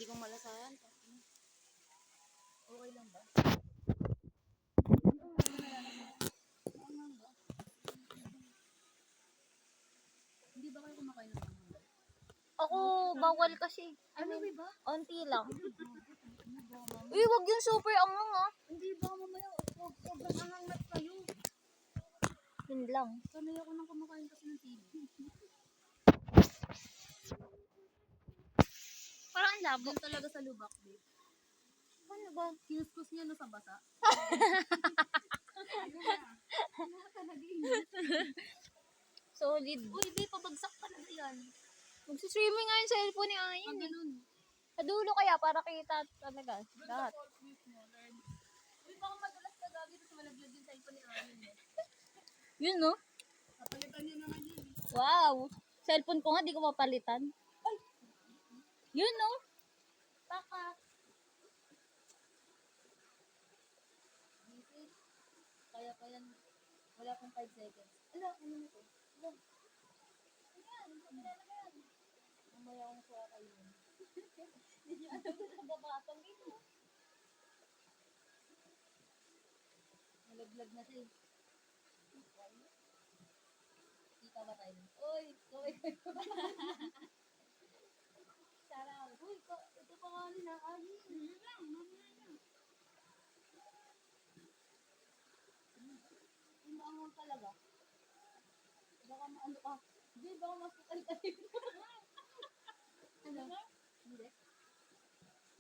Hindi ko malasayan. Okay lang ba? Hindi ba kayo kumakain ng manghang? Ako, bawal kasi. Ano ba? Onti lang. Uy, wag yung super angang ah. Hindi ba mamaya sobrang angangat kayo? Yun lang. Sanay ako nang kumakain kasi ng TV. Parang ang labo. Doon talaga sa lubak, babe. Ano ba? Kinuskus niya no sa basa. Solid. Uy, babe, pabagsak talaga yan. Magsiswimming nga yung cellphone ni Ayin Ang eh. ganun. Sa dulo kaya para kita talaga. Lahat. Uy, baka madulas ka gagi tapos malaglag yung cellphone ni Amin. Yun no? Kapalitan niya naman yun. Wow. Cellphone ko nga, di ko mapalitan. Ay! Yun no? Baka. Busy. Kaya pa yan. Wala pang 5 seconds. Ala, ano na to? Ala. Ayan, kabila na yan. Mamaya akong kuha kayo. Hindi niyo alam na nababatang ito. Nalaglag na siya eh. Kita ba tayo? Uy, kaway kayo. Sarang. Uy, ito pa nga nila. Ay, hindi lang. Mamaya na. Hindi maangon talaga. Baka maano ka. Hindi, baka masukal tayo. Ano? Hindi.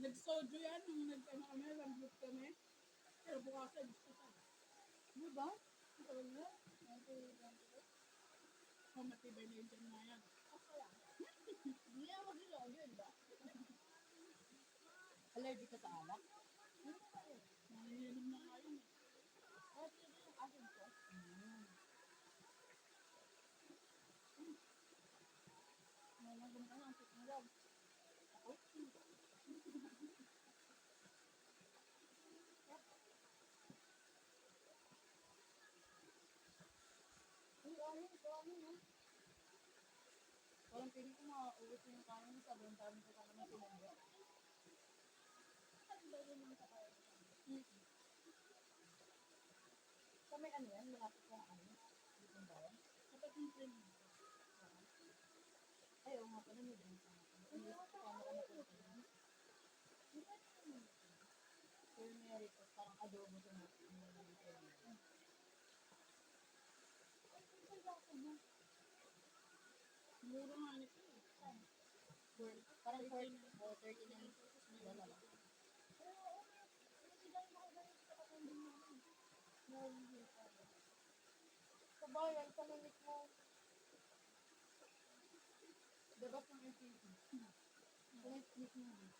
Nag-sojo yan nung nag-ano kami, lang-group kami. Pero bukasan, gusto ka. Ano ba? Ang tawag na? Matibay na yung dyan na yan. Ako lang. Hindi na mag-ilog yun ba? Allergic ka sa alak? Ano ba yun? Nanginom na nga yun. Ah, pwede yung asin ko. Nalagam ka na ang sitinglag. Ako? Uy, amin ha. Parang piling ko makauwi yung kanin mo sa dami ko sa naman sinangga. Ano ba yun yung sa kain? Sa may ano yan? Malapit ko ang ano? Dito yung bayan? Kapag yung train mo. Ay, oo nga pala, may din sa akin. Hindi ko paano ka napunta. Sir Mary, parang adobo sa mga. Mura nga nito. Parang 39 dalawa. Sa bayan, sa limit mo. Dapat ng MPC. Sa limit mo.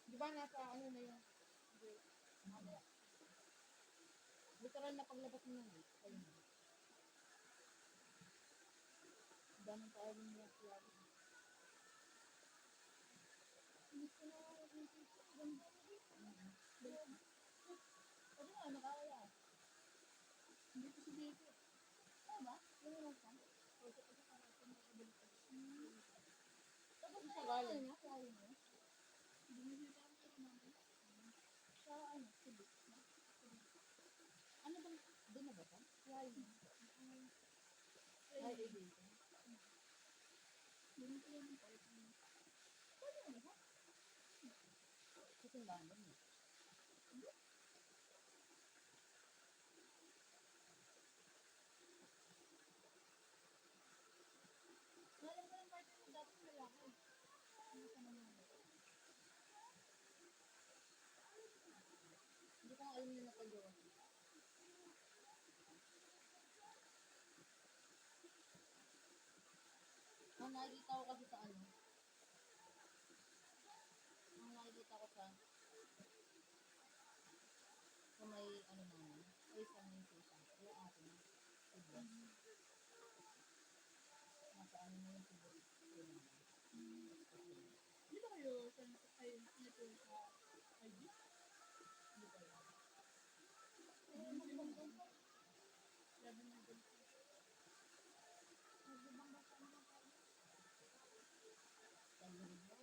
Di ba nasa ano na yung Literal na paglabas mo ng gate. Ayun. Daming tayo rin niya sila. Hindi ko na ganda. Ano nga, nakakaya. hindi ko sabihin ko. Tama? Ano lang sa? Tapos sa galing niya, galing niya. Binibita ko sa namin. Sa ano, Cebu. Ano bang, doon na ba ito? Galing niya. Ay, aviation. Ganun ko lang yung palit. Pwede naman ha? Kasi ba doon eh? Alam ko lang partner mo dapat lalaki. Ano ka naman? Hindi ko nga alam na napagawa. Ang nakikita ko kasi sa ano? Ang nakikita ko sa may ano naman. Ay, sa may station. Yung akin. Diba? Nasa ano mo yung tubo. Hindi ba kayo sa ay ito sa ID? Hindi ko alam. Sabi na ganito. Tagilid mo.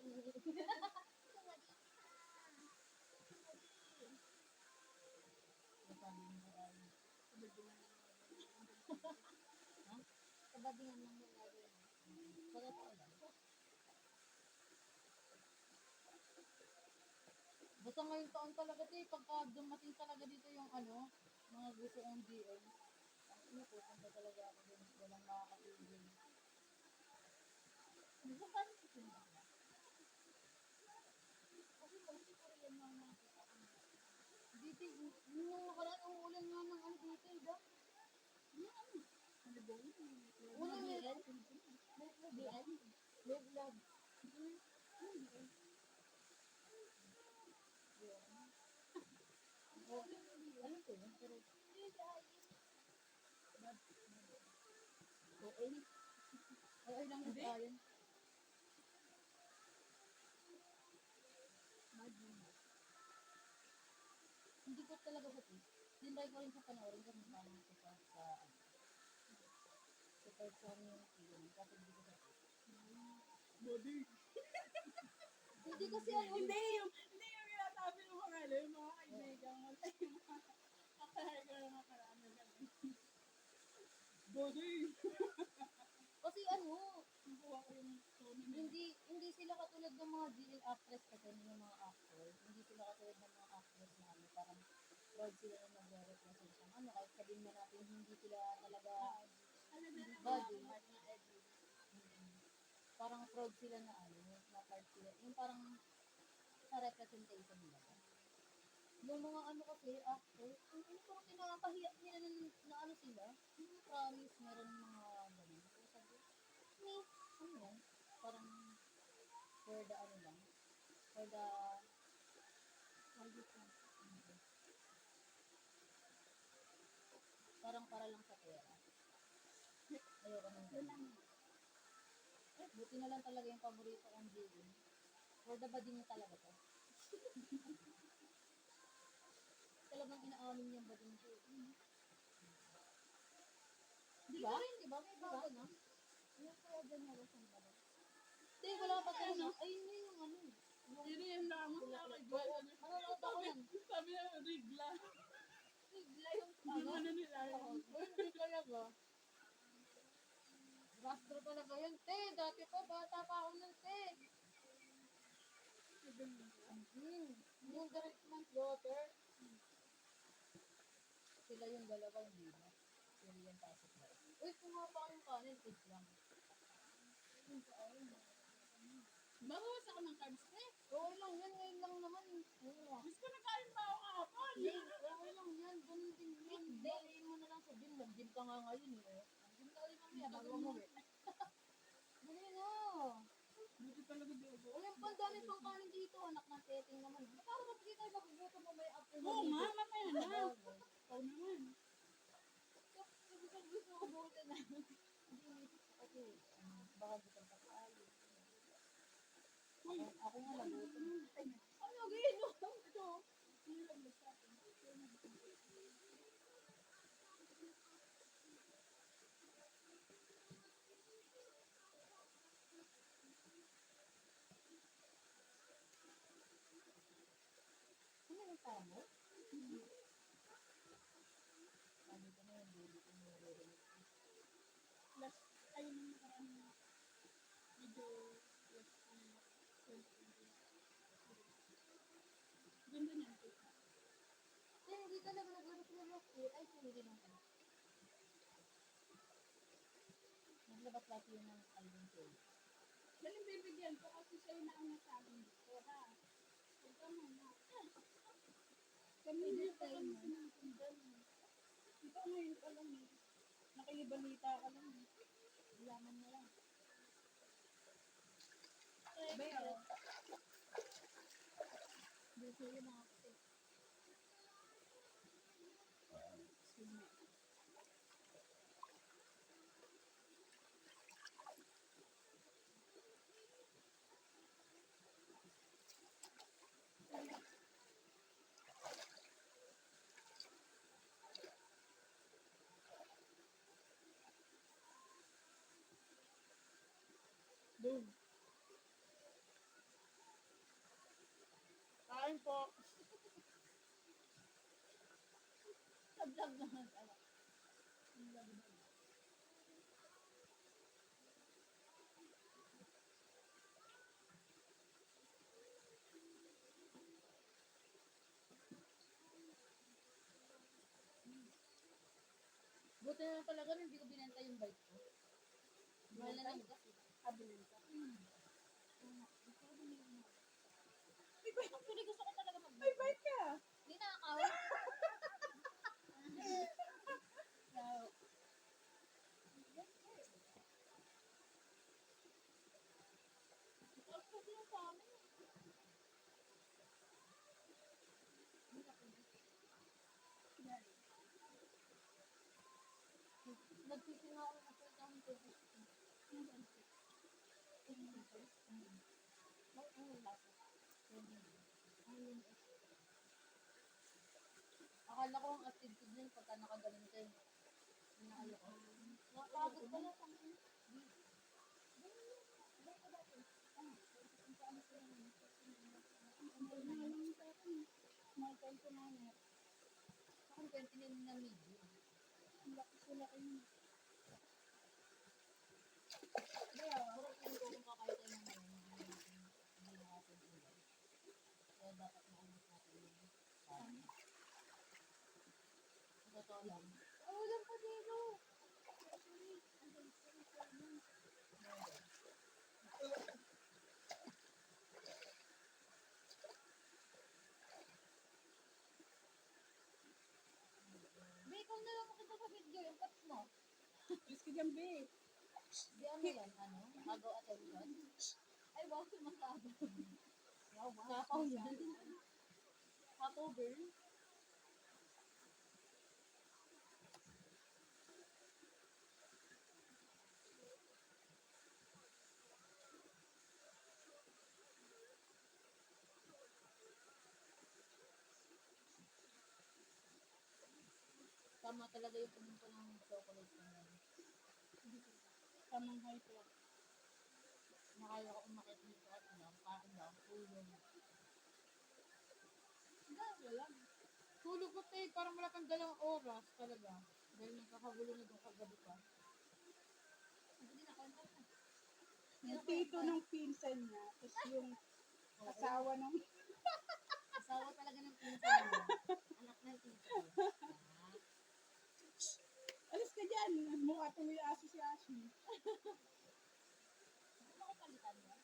Kabadingan lang yung gagawin. Sa totoo lang. Basta ngayong taon talaga ito pagka dumating talaga dito yung ano, mga gusto kong GM. Ang pupunta talaga ako dun. Walang makakatigil. Minsan paano susunod ako? Kasi pag ko rin lang nakita ko. Dito, nung nakaraan ang ulan nga ng ano dito, diba? Ulan meron? May vlog. Alam ko yun, pero okay. Okay lang yung ayon. Hindi ko talaga sa tip. Tinry ko rin sa panoorin kasi parang ko sa third community yun. Kasi hindi ko sa tip. Body. Hindi kasi ano. Hindi yung sinasabi ng mga yung mga kaibigan mo. Yung mga kakahega ng mga karami ganun. Body. Kasi ano, Nakuha ko yung tono nila. hindi sila katulad ng mga GL actress kasi yung mga actor. Hindi sila katulad ng mga actress na ano, parang proud sila na nag-represent ng ano, kahit sabihin na natin hindi sila talaga Ano na lang body. mga edit. Parang proud sila na ano, na part sila. Yung parang sa representation nila. Yung mga ano kasi, actors, yung parang tinakahiya nila na ano sila. Yung promise, meron mga ganun. So, sabi, Miss, ano yan? Parang for the ano lang. For the parang para lang sa pera. Ayoko nang ganun. Buti na lang talaga yung paborito kong Jilin. For the body niya talaga to. Talagang inaamin niya yung body niya. Di ba? Di ba? May bago na. Yung kaya ganyan lang siyang body. Hindi, wala pa tayo na. Ayun yun yung ano. Yun yung lamang na kay Joel. Manonood ako yan. Sabi na rigla. Bigla yung Yung ano nila. Hindi talaga. Rastro talaga yun. Te, dati pa, bata pa ako nun, te. Yung direct man's daughter. Sila yung dalawa, hindi na. Sila yung pasok na. Uy, kumapa yung kanin, kids lang. Bawas ako ng carbs eh. Okay lang yan, ngayon lang naman. Oo. Miss ko nakain pa ako kahapon. Okay lang yan, ganun din yan. Daliin mo na lang sa gym. Nag-gym ka nga ngayon eh. Gym ka ulit mamaya, bago mo eh. Dali na. Buti talaga dogo. Ay, ang pandami pang kanin dito, anak ng teteng naman. Para kapag tayo magugutom mo may after Oo nga, mamaya na. Ikaw naman. Gusto ko buti na. Kasi, baka gusto ka tayo. Ako nga nagutom. Ano, gino? Ito. Ano yung tamo? Sabi ko na yung baby ko nire-release. Last, ayun yung nakaraan video. Ganda niyan. Eh, hindi talaga naglaro sila last year. Ay, hindi lang pala. Naglabas last year ng album ko. Dahil bibigyan ko kasi siya yung nauna sa akin dito, ha? Huwag ka muna. Kami hindi pa kami sinusundan. Ito ngayon pa lang eh. Nakilibalita ka lang eh. Yaman na lang. Bayo. Gusto yun mga kasi. Excuse me. Boom. Kain po. Sa vlog naman. Ano? Buti na lang talaga hindi ko binenta yung bike ko. Mahal na lang gas. Kabilin ka. Actually, gusto ko talaga May mag-bike. bike ka. Hindi na ako. Tapos kasi yung sa amin. Nagsisinga ako ng first time ko. Akala ko ang active niyan pagka nakagaling kayo. Inaalo ko. Nakapagod pala sa akin. Mga 29. Ako 29 na medium. Ang laki sila kayo. Kaya, harap yung ko kung kakaya tayo ng hindi nakapag-ulan. Kaya dapat maubos natin yun. Totoo lang. Oh, ulan pa dito! Be, ikaw na lang makita sa video yung cuts mo. Diyos ka dyan, be. Di ano yan, ano? Agaw attention? Ay, wow, sumasado. Wow, wow. Kapaw yan. Kapaw, girl. Tama talaga yung pumunta ng chocolate na yan. Tamang height lang. Nakaya ko umakit dito at kain lang, tulog. Wala. Tulog ko tayo, parang wala kang 2 oras talaga. Dahil nagkakagulo na doon kagabi pa. Hindi na kanta na. Yung tito ng pinsan niya, tapos yung asawa ng... Asawa talaga ng pinsan mo. Anak ng tito. Alis ka dyan! Mukha tuloy aso si Ashley. Ano ko palitan mo?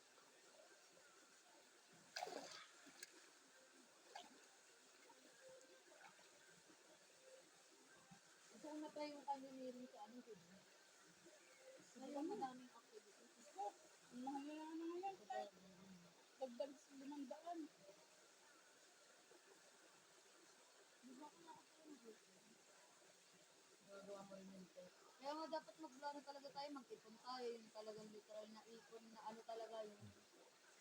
Gusto ko na try yung canyoneering sa ano ko. Ngayon madaming activities. Oh, ang mahal na lang ngayon. Dagdag 500. Di ba ako nakatulog? Gagawa mo rin yun tayo. Kaya nga dapat mag-plano talaga tayo, mag-ipon tayo, yung talagang literal na ipon na ano talaga yung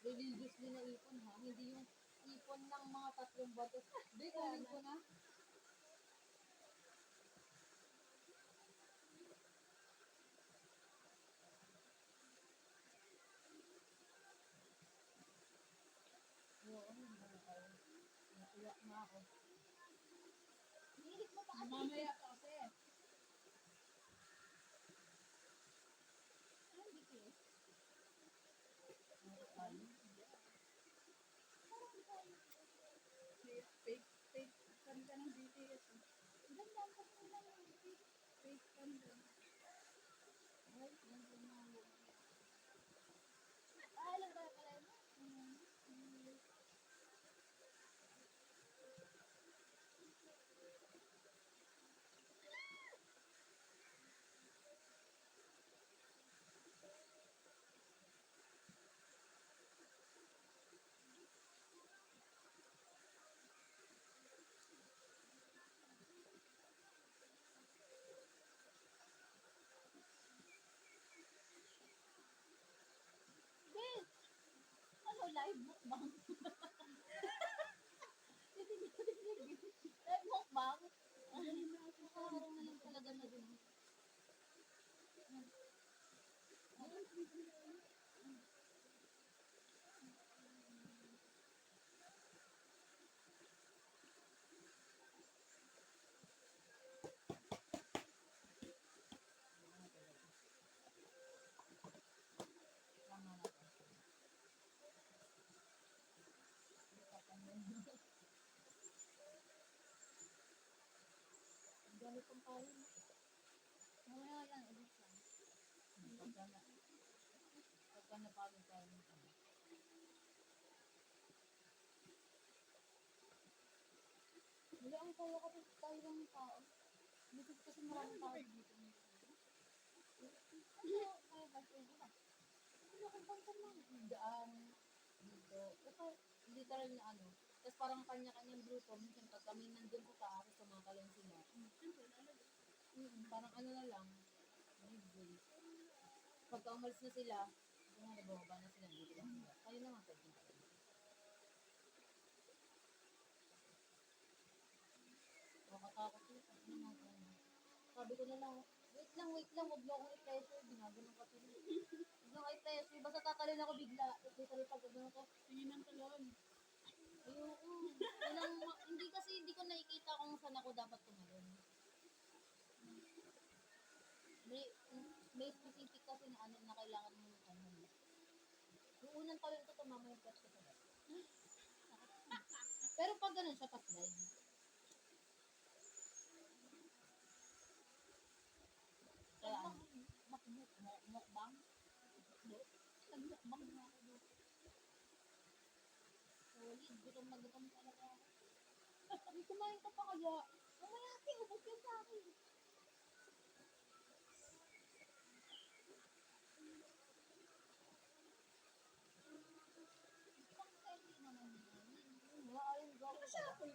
religiously na ipon ha, hindi yung ipon ng mga 3 bato. Di kunin ko na. Oo, ano tayo. Naiyak na ako. Hilig mo pa kasi. Mamaya pa kasi. Hindi ko eh. Ano tayo? Fake fan ka ng BTS. Ganda ang kasi nila yung Fake fan ka. ay, ganda na ako. Ah, alam ba pala yun? Wait! Ano, live mukbang? Live mukbang? Nakaharang na lang talaga na din. Tama na to. Ang galit ang tayo. Pagka napagod tayo ng ano. Wala ang kaya kapag tayo lang ng tao. Dito kasi maraming tao dito. Ano kaya ba pwede ba? Ano kung pantan lang? Daan dito. Ito, literal na ano. Tapos parang kanya-kanyang grupo. Minsan pag kami nandun sa taas, sumakalain sila. Parang ano na lang. Giveaway. Pagka umalis na sila, kung ano, bumaba na sila. Dito lang sila. Kayo naman pwede. Nakakatakot yun. Ano nga ano. Sabi ko na lang, wait lang, huwag mo akong i-pressure. Ginaganon ka tuloy. Huwag mo i-pressure. Basta tatalon ako bigla. Literal pag gano'n ko. Tingin ng talon. Ayoko. Hindi kasi hindi ko nakikita kung saan ako dapat tumalon. May specific kasi na ano na kailangan mo ano. Yung unang talon ko tumama yung pwesto ko. Pero pag ganun siya, pa-slide. Kaya ano, mukbang. Nag-mukbang na ako dito. Solid, gutom talaga ako. Hindi kumain ka pa kaya. Mamaya ate, ubos yan sa akin. Isang candy naman yun. Ayun, gawin ka ba? Kasi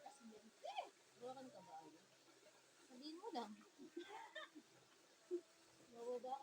yan. Gawin ka ba? Sabihin mo lang. Gawin ba?